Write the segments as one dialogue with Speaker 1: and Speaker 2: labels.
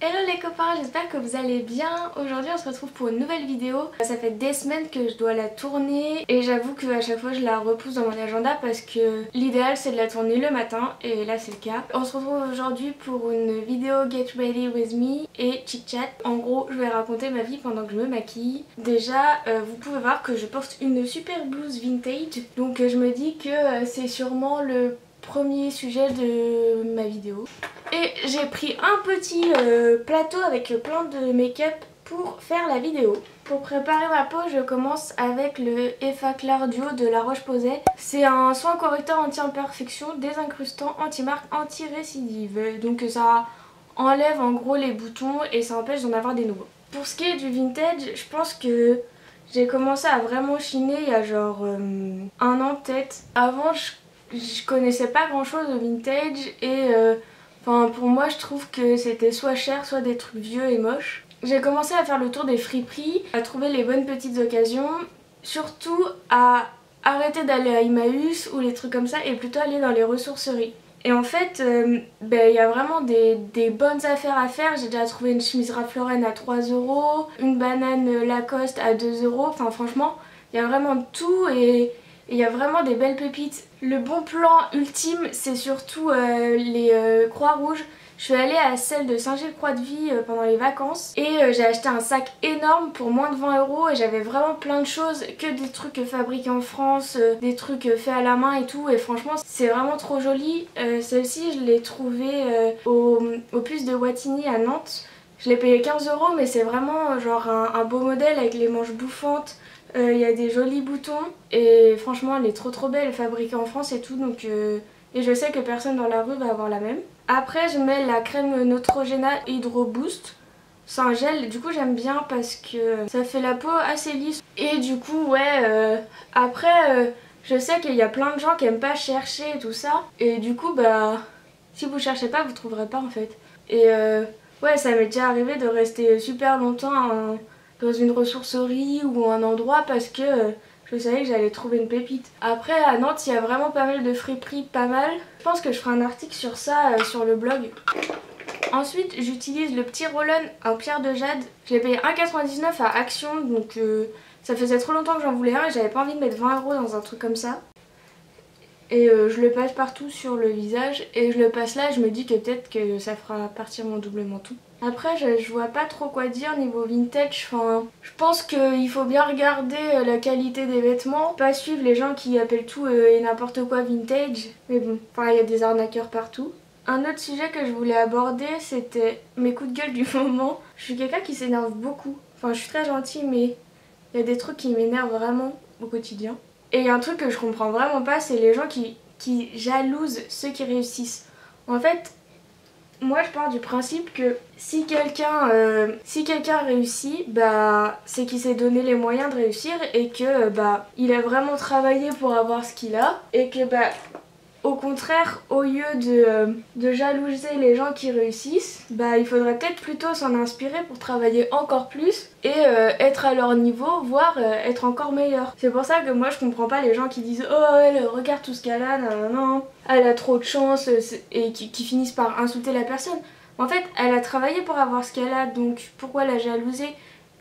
Speaker 1: Hello les copains, j'espère que vous allez bien. Aujourd'hui on se retrouve pour une nouvelle vidéo. Ça fait des semaines que je dois la tourner et j'avoue qu'à chaque fois je la repousse dans mon agenda parce que l'idéal c'est de la tourner le matin et là c'est le cas. On se retrouve aujourd'hui pour une vidéo Get Ready With Me et Chit Chat. En gros je vais raconter ma vie pendant que je me maquille. Déjà vous pouvez voir que je porte une super blouse vintage, donc je me dis que c'est sûrement le premier sujet de ma vidéo. Et j'ai pris un petit plateau avec plein de make-up pour faire la vidéo. Pour préparer ma peau, je commence avec le Effaclar Duo de La Roche-Posay. C'est un soin correcteur anti-imperfection, désincrustant, anti-marque, anti-récidive. Donc ça enlève en gros les boutons et ça empêche d'en avoir des nouveaux. Pour ce qui est du vintage, je pense que j'ai commencé à vraiment chiner il y a genre un an peut-être. Avant je connaissais pas grand chose au vintage et enfin pour moi je trouve que c'était soit cher soit des trucs vieux et moches. J'ai commencé à faire le tour des friperies, à trouver les bonnes petites occasions, surtout à arrêter d'aller à Emmaüs ou les trucs comme ça et plutôt aller dans les ressourceries. Et en fait, y a vraiment des bonnes affaires à faire. J'ai déjà trouvé une chemise Ralph Lauren à 3 €, une banane Lacoste à 2 €. Enfin franchement, il y a vraiment tout et il y a vraiment des belles pépites. Le bon plan ultime, c'est surtout les Croix-Rouges. Je suis allée à celle de Saint-Gilles-Croix-de-Vie pendant les vacances et j'ai acheté un sac énorme pour moins de 20 € et j'avais vraiment plein de choses, que des trucs fabriqués en France, des trucs faits à la main et tout, et franchement c'est vraiment trop joli. Celle-ci je l'ai trouvée au puce de Wattignies à Nantes. Je l'ai payé 15 € mais c'est vraiment genre un beau modèle avec les manches bouffantes. Il y a des jolis boutons et franchement elle est trop belle, fabriquée en France et tout, donc et je sais que personne dans la rue va avoir la même. Après je mets la crème Neutrogena Hydro Boost. C'est un gel, du coup j'aime bien parce que ça fait la peau assez lisse. Et du coup ouais, après je sais qu'il y a plein de gens qui aiment pas chercher et tout ça. Et du coup si vous cherchez pas vous trouverez pas en fait. Et ouais, ça m'est déjà arrivé de rester super longtemps dans une ressourcerie ou un endroit parce que je savais que j'allais trouver une pépite. Après à Nantes il y a vraiment pas mal de friperies, pas mal. Je pense que je ferai un article sur ça sur le blog. Ensuite j'utilise le petit roll-on en pierre de jade. Je l'ai payé 1,99 € à Action, donc ça faisait trop longtemps que j'en voulais un et j'avais pas envie de mettre 20 € dans un truc comme ça. Et je le passe partout sur le visage et je le passe là et je me dis que peut-être que ça fera partir mon double menton. Après je vois pas trop quoi dire niveau vintage, enfin je pense qu'il faut bien regarder la qualité des vêtements, pas suivre les gens qui appellent tout et n'importe quoi vintage, mais bon, enfin il y a des arnaqueurs partout. Un autre sujet que je voulais aborder c'était mes coups de gueule du moment. Je suis quelqu'un qui s'énerve beaucoup, enfin je suis très gentille mais il y a des trucs qui m'énervent vraiment au quotidien. Et il y a un truc que je comprends vraiment pas, c'est les gens qui jalousent ceux qui réussissent. En fait, moi je pars du principe que si quelqu'un réussit, c'est qu'il s'est donné les moyens de réussir et que il a vraiment travaillé pour avoir ce qu'il a et que au contraire, au lieu de jalouser les gens qui réussissent, il faudrait peut-être plutôt s'en inspirer pour travailler encore plus et être à leur niveau, voire être encore meilleur. C'est pour ça que moi je comprends pas les gens qui disent « Oh elle, regarde tout ce qu'elle a, non, elle a trop de chance » et qui finissent par insulter la personne. En fait, elle a travaillé pour avoir ce qu'elle a, donc pourquoi la jalouser?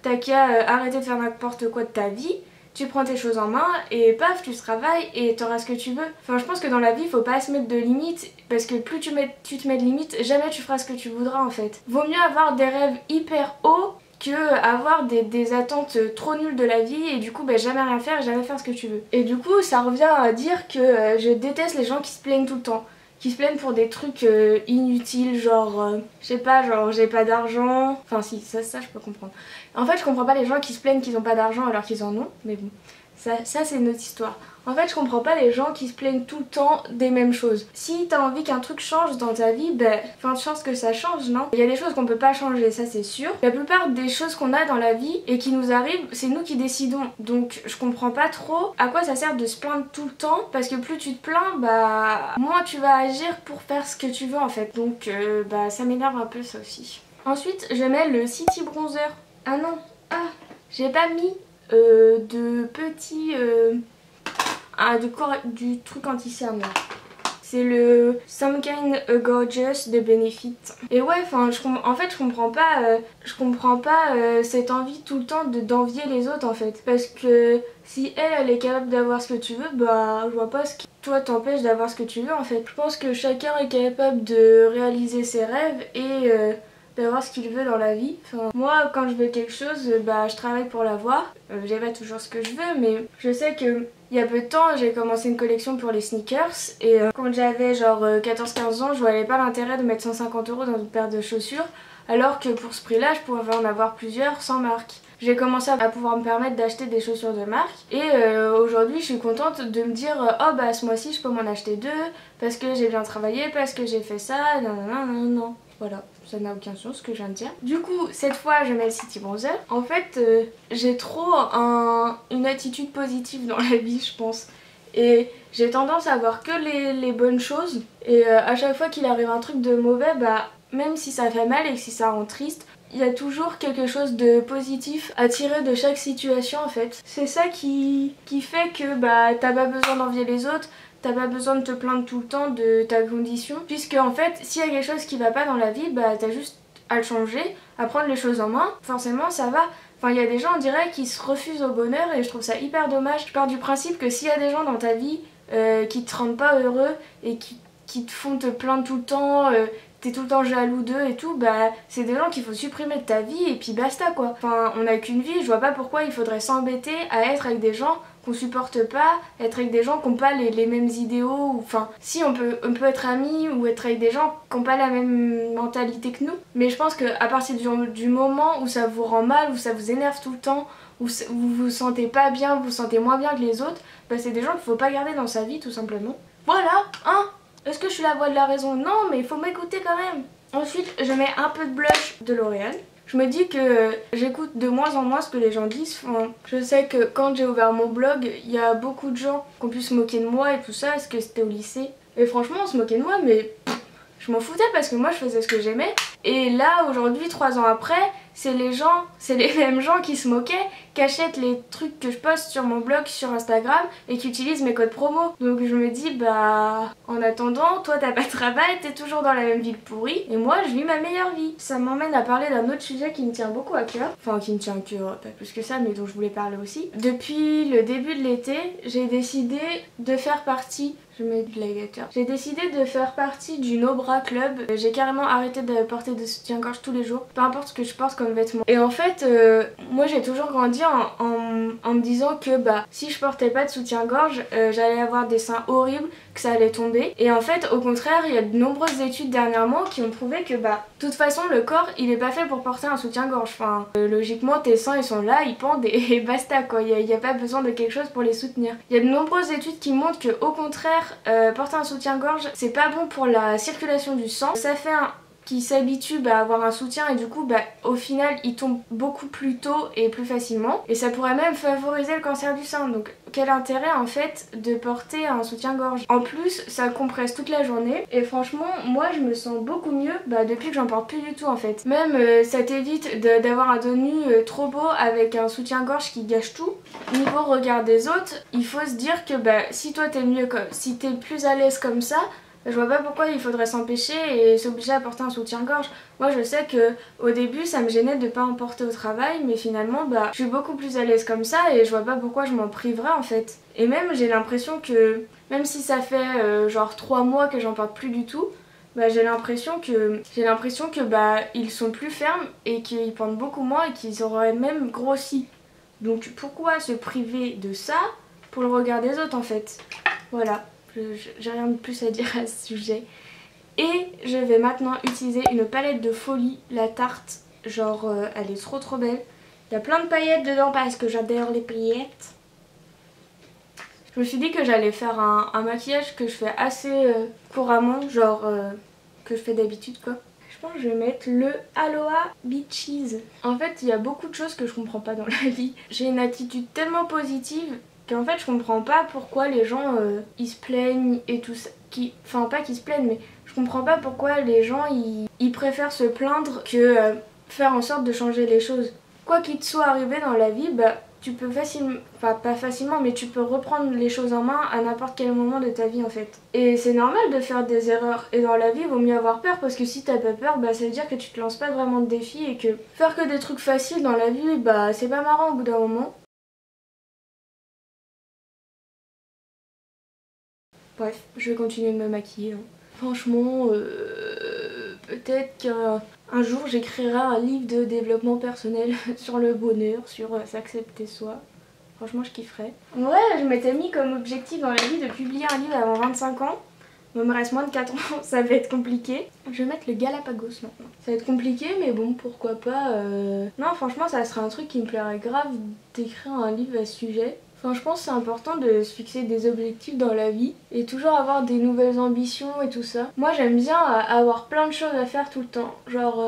Speaker 1: T'as qu'à arrêter de faire n'importe quoi de ta vie. Tu prends tes choses en main et paf, tu travailles et t'auras ce que tu veux. Enfin, je pense que dans la vie, il faut pas se mettre de limites parce que plus tu te mets de limites, jamais tu feras ce que tu voudras en fait. Vaut mieux avoir des rêves hyper hauts que avoir des attentes trop nulles de la vie et du coup jamais rien faire et jamais faire ce que tu veux. Et du coup, ça revient à dire que je déteste les gens qui se plaignent tout le temps. Qui se plaignent pour des trucs inutiles, genre je sais pas, genre j'ai pas d'argent, enfin si, ça je peux comprendre. En fait je comprends pas les gens qui se plaignent qu'ils ont pas d'argent alors qu'ils en ont, mais bon, ça c'est une autre histoire. En fait je comprends pas les gens qui se plaignent tout le temps des mêmes choses. Si t'as envie qu'un truc change dans ta vie, fin de chance que ça change, non? Il y a des choses qu'on peut pas changer, ça c'est sûr. La plupart des choses qu'on a dans la vie et qui nous arrivent, c'est nous qui décidons. Donc je comprends pas trop à quoi ça sert de se plaindre tout le temps, parce que plus tu te plains, moins tu vas agir pour faire ce que tu veux en fait. Donc ça m'énerve un peu ça aussi. Ensuite je mets le City Bronzer. Ah non, j'ai pas mis de petits... du truc anti-cerne là. C'est le Some Kind Gorgeous de Benefit. Et ouais, enfin, en fait, je comprends pas cette envie tout le temps d'envier les autres en fait. Parce que si elle est capable d'avoir ce que tu veux, bah je vois pas ce qui toi t'empêche d'avoir ce que tu veux en fait. Je pense que chacun est capable de réaliser ses rêves et d'avoir ce qu'il veut dans la vie. Enfin, moi quand je veux quelque chose, bah je travaille pour l'avoir. J'ai pas toujours ce que je veux, mais je sais que il y a peu de temps j'ai commencé une collection pour les sneakers et quand j'avais genre 14-15 ans, je voyais pas l'intérêt de mettre 150 € dans une paire de chaussures alors que pour ce prix là je pouvais en avoir plusieurs sans marque. J'ai commencé à pouvoir me permettre d'acheter des chaussures de marque et aujourd'hui je suis contente de me dire oh bah ce mois-ci je peux m'en acheter 2 parce que j'ai bien travaillé, parce que j'ai fait ça, non. Voilà, ça n'a aucun sens ce que je viens de dire. Du coup, cette fois je mets le City Bronzer. En fait, j'ai trop une attitude positive dans la vie je pense. Et j'ai tendance à voir que les bonnes choses. Et à chaque fois qu'il arrive un truc de mauvais, bah même si ça fait mal et si ça rend triste, il y a toujours quelque chose de positif à tirer de chaque situation en fait. C'est ça qui fait que bah t'as pas besoin d'envier les autres, t'as pas besoin de te plaindre tout le temps de ta condition. Puisque en fait, s'il y a quelque chose qui va pas dans la vie, bah t'as juste à le changer, à prendre les choses en main. Forcément ça va. Enfin il y a des gens on dirait qui se refusent au bonheur et je trouve ça hyper dommage. Je pars du principe que s'il y a des gens dans ta vie qui te rendent pas heureux et qui te font te plaindre tout le temps, t'es tout le temps jaloux d'eux et tout, bah c'est des gens qu'il faut supprimer de ta vie et puis basta quoi. Enfin on n'a qu'une vie, je vois pas pourquoi il faudrait s'embêter à être avec des gens qu'on supporte pas, être avec des gens qui n'ont pas les mêmes idéaux, enfin si on peut être amis ou être avec des gens qui n'ont pas la même mentalité que nous, mais je pense qu'à partir du moment où ça vous rend mal, où ça vous énerve tout le temps, où vous vous sentez pas bien, vous vous sentez moins bien que les autres, bah c'est des gens qu'il faut pas garder dans sa vie tout simplement. Voilà, hein. Est-ce que je suis la voix de la raison? Non, mais il faut m'écouter quand même. Ensuite, je mets un peu de blush de L'Oréal. Je me dis que j'écoute de moins en moins ce que les gens disent. Enfin, je sais que quand j'ai ouvert mon blog, il y a beaucoup de gens qui ont pu se moquer de moi et tout ça, parce que c'était au lycée. Et franchement, on se moquait de moi, mais je m'en foutais parce que moi je faisais ce que j'aimais. Et là, aujourd'hui, 3 ans après, c'est les mêmes gens qui se moquaient, qui achètent les trucs que je poste sur mon blog, sur Instagram et qui utilisent mes codes promo. Donc je me dis, bah en attendant, toi t'as pas de travail, t'es toujours dans la même ville pourrie et moi je vis ma meilleure vie. Ça m'emmène à parler d'un autre sujet qui me tient beaucoup à cœur. Enfin qui me tient à cœur, pas plus que ça, mais dont je voulais parler aussi. Depuis le début de l'été, j'ai décidé de faire partie... Je mets de l'alligator. J'ai décidé de faire partie du No Bra Club. J'ai carrément arrêté de porter des soutiens-gorge tous les jours, peu importe ce que je porte comme vêtements. Et en fait, moi j'ai toujours grandi en me disant que bah si je portais pas de soutien-gorge, j'allais avoir des seins horribles, que ça allait tomber. Et en fait, au contraire, il y a de nombreuses études dernièrement qui ont prouvé que bah de toute façon le corps il est pas fait pour porter un soutien-gorge. Enfin, logiquement tes seins ils sont là, ils pendent et basta quoi. Il y a pas besoin de quelque chose pour les soutenir. Il y a de nombreuses études qui montrent que au contraire porter un soutien-gorge c'est pas bon pour la circulation du sang. Ça fait qui s'habitue à avoir un soutien et du coup au final il tombe beaucoup plus tôt et plus facilement et ça pourrait même favoriser le cancer du sein. Donc quel intérêt en fait de porter un soutien-gorge? En plus ça compresse toute la journée et franchement moi je me sens beaucoup mieux depuis que j'en porte plus du tout en fait. Même ça t'évite d'avoir un dos nu trop beau avec un soutien-gorge qui gâche tout. Niveau regard des autres, il faut se dire que si toi t'es mieux, si t'es plus à l'aise comme ça, je vois pas pourquoi il faudrait s'empêcher et s'obliger à porter un soutien-gorge. Moi je sais que au début ça me gênait de pas en porter au travail, mais finalement je suis beaucoup plus à l'aise comme ça et je vois pas pourquoi je m'en priverais en fait. Et même j'ai l'impression que même si ça fait genre 3 mois que j'en porte plus du tout, j'ai l'impression que ils sont plus fermes et qu'ils pendent beaucoup moins et qu'ils auraient même grossi. Donc pourquoi se priver de ça pour le regard des autres en fait? Voilà. J'ai rien de plus à dire à ce sujet. Et je vais maintenant utiliser une palette de folie, la Tarte. Genre, elle est trop belle. Il y a plein de paillettes dedans parce que j'adore les paillettes. Je me suis dit que j'allais faire un maquillage que je fais assez couramment, genre que je fais d'habitude quoi. Je pense que je vais mettre le Aloha Beaches. En fait, il y a beaucoup de choses que je comprends pas dans la vie. J'ai une attitude tellement positive qu'en fait je comprends pas pourquoi les gens ils se plaignent et tout ça. Enfin pas qu'ils se plaignent, mais je comprends pas pourquoi les gens ils préfèrent se plaindre que faire en sorte de changer les choses. Quoi qu'il te soit arrivé dans la vie, tu peux facilement, enfin pas facilement, mais tu peux reprendre les choses en main à n'importe quel moment de ta vie en fait. Et c'est normal de faire des erreurs. Et dans la vie, il vaut mieux avoir peur parce que si t'as pas peur, bah ça veut dire que tu te lances pas vraiment de défis et que faire que des trucs faciles dans la vie, bah c'est pas marrant au bout d'un moment. Bref, je vais continuer de me maquiller. Franchement, peut-être qu'un jour j'écrirai un livre de développement personnel sur le bonheur, sur s'accepter soi. Franchement, je kifferais. Ouais, je m'étais mis comme objectif dans la vie de publier un livre avant 25 ans. Il me reste moins de 4 ans, ça va être compliqué. Je vais mettre le Galapagos maintenant. Ça va être compliqué, mais bon, pourquoi pas. Non, franchement, ça serait un truc qui me plairait grave d'écrire un livre à ce sujet. Enfin, je pense que c'est important de se fixer des objectifs dans la vie et toujours avoir des nouvelles ambitions et tout ça. Moi, j'aime bien avoir plein de choses à faire tout le temps. Genre,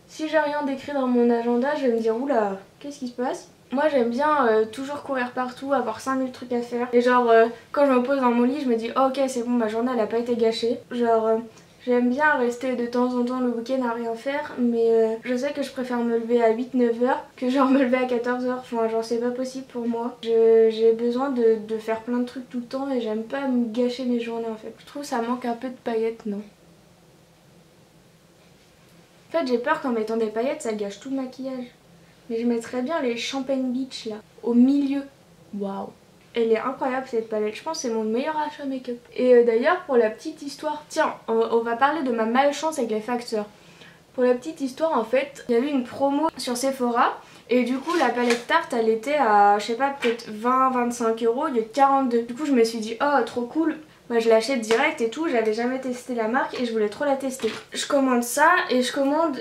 Speaker 1: si j'ai rien d'écrit dans mon agenda, je vais me dire, oula, qu'est-ce qui se passe? Moi j'aime bien toujours courir partout, avoir 5000 trucs à faire. Et genre quand je me pose dans mon lit je me dis oh, ok c'est bon, ma journée elle a pas été gâchée. Genre j'aime bien rester de temps en temps le week-end à rien faire. Mais je sais que je préfère me lever à 8-9 heures que genre me lever à 14 heures. Enfin genre c'est pas possible pour moi. J'ai besoin de faire plein de trucs tout le temps et j'aime pas me gâcher mes journées en fait. Je trouve ça manque un peu de paillettes, non? En fait j'ai peur qu'en mettant des paillettes ça gâche tout le maquillage. Mais je mettrais bien les Champagne Beach là, au milieu. Waouh. Elle est incroyable cette palette, je pense que c'est mon meilleur achat make-up. Et d'ailleurs pour la petite histoire, tiens, on va parler de ma malchance avec les facteurs. Pour la petite histoire en fait, il y a eu une promo sur Sephora. Et du coup la palette Tarte elle était à, je sais pas, peut-être 20-25 euros, il y a 42. Du coup je me suis dit oh trop cool. Moi je l'achète direct et tout, j'avais jamais testé la marque et je voulais trop la tester. Je commande ça et je commande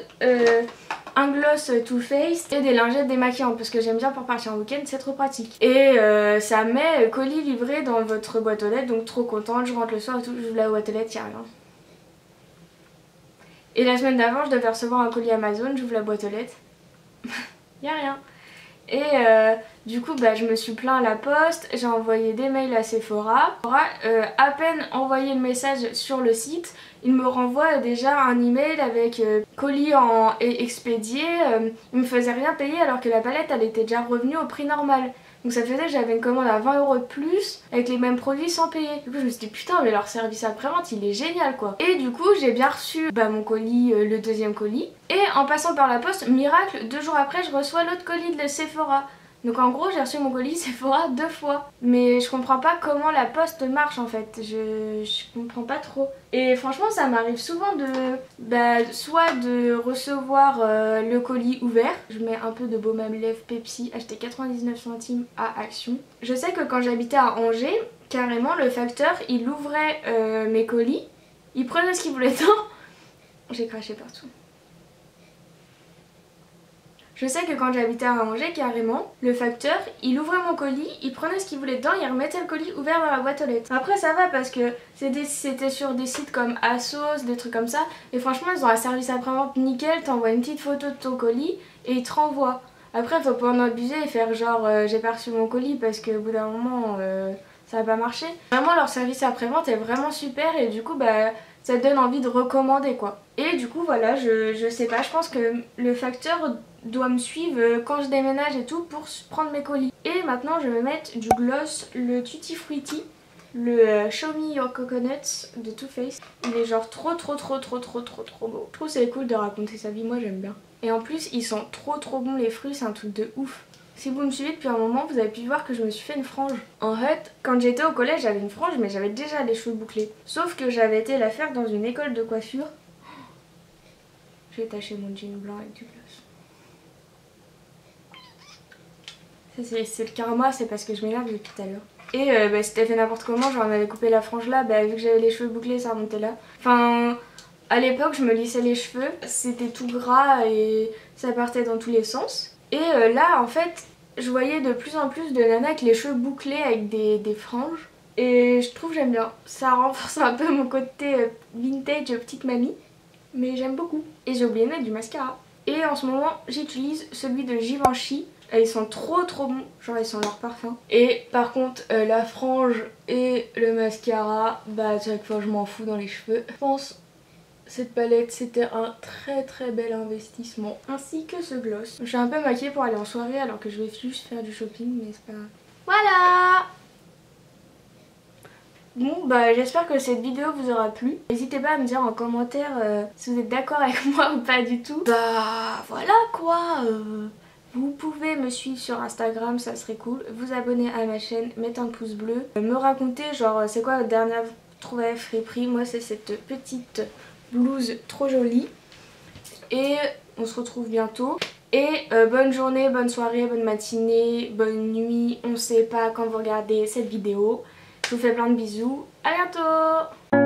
Speaker 1: un gloss Too Faced et des lingettes démaquillantes parce que j'aime bien pour partir en week-end, c'est trop pratique. Et ça met colis livré dans votre boîte aux lettres, donc trop contente, je rentre le soir et tout, j'ouvre la boîte aux lettres, y'a rien. Et la semaine d'avant je devais recevoir un colis Amazon, j'ouvre la boîte aux lettres, y'a rien. Et du coup bah, je me suis plaint à la poste, j'ai envoyé des mails à Sephora. À peine envoyé le message sur le site, il me renvoie déjà un email avec colis expédié. Il me faisait rien payer alors que la palette elle était déjà revenue au prix normal. Donc ça faisait que j'avais une commande à 20 € de plus avec les mêmes produits sans payer. Du coup je me suis dit putain mais leur service après-vente il est génial quoi. Et du coup j'ai bien reçu mon colis, le deuxième colis. Et en passant par la poste, miracle, 2 jours après je reçois l'autre colis de Sephora. Donc en gros j'ai reçu mon colis Sephora 2 fois. Mais je comprends pas comment la poste marche en fait. Je comprends pas trop. Et franchement ça m'arrive souvent de soit de recevoir le colis ouvert. Je mets un peu de baume à lèvres Pepsi acheté 99 centimes à Action. Je sais que quand j'habitais à Angers, carrément le facteur il ouvrait mes colis. Il prenait ce qu'il voulait dedans. J'ai craché partout. Je sais que quand j'habitais à Angers, carrément, le facteur, il ouvrait mon colis, il prenait ce qu'il voulait dedans, il remettait le colis ouvert dans la boîte aux lettres. Après ça va parce que c'était sur des sites comme Asos, des trucs comme ça, et franchement ils ont un service après-vente nickel, t'envoies une petite photo de ton colis et ils te renvoient. Après faut pas en abuser et faire genre j'ai pas reçu mon colis parce qu'au bout d'un moment ça va pas marcher. Vraiment leur service après-vente est vraiment super et du coup ça te donne envie de recommander quoi. Et du coup voilà, je sais pas, je pense que le facteur doit me suivre quand je déménage et tout pour prendre mes colis. Et maintenant je vais mettre du gloss, le Tutti Frutti, le Show Me Your Coconuts de Too Faced. Il est genre trop beau. Je trouve c'est cool de raconter sa vie, moi j'aime bien. Et en plus ils sont trop bons les fruits, c'est un truc de ouf. Si vous me suivez depuis un moment, vous avez pu voir que je me suis fait une frange. En fait, quand j'étais au collège, j'avais une frange, mais j'avais déjà les cheveux bouclés. Sauf que j'avais été la faire dans une école de coiffure. J'ai taché mon jean blanc avec du gloss. C'est le karma, c'est parce que je m'énerve depuis tout à l'heure. Et c'était fait n'importe comment, genre on avait coupé la frange là, vu que j'avais les cheveux bouclés, ça remontait là. Enfin, à l'époque, je me lissais les cheveux, c'était tout gras et ça partait dans tous les sens. Et là en fait je voyais de plus en plus de nanas avec les cheveux bouclés avec des franges. Et je trouve j'aime bien. Ça renforce un peu mon côté vintage petite mamie. Mais j'aime beaucoup. Et j'ai oublié de mettre du mascara. Et en ce moment j'utilise celui de Givenchy. Et ils sont trop bons. Genre ils sont leur parfum. Et par contre la frange et le mascara, chaque fois je m'en fous dans les cheveux. Je pense Cette palette, c'était un très bel investissement. Ainsi que ce gloss. Je suis un peu maquillée pour aller en soirée alors que je vais juste faire du shopping, mais c'est pas grave. Voilà! Bon bah j'espère que cette vidéo vous aura plu. N'hésitez pas à me dire en commentaire si vous êtes d'accord avec moi ou pas du tout. Bah voilà quoi. Vous pouvez me suivre sur Instagram, ça serait cool. Vous abonner à ma chaîne, mettre un pouce bleu. Me raconter genre c'est quoi votre dernière trouvaille friperie. Moi c'est cette petite blouse trop jolie. Et on se retrouve bientôt. Et bonne journée, bonne soirée, bonne matinée, bonne nuit. On sait pas quand vous regardez cette vidéo. Je vous fais plein de bisous. À bientôt!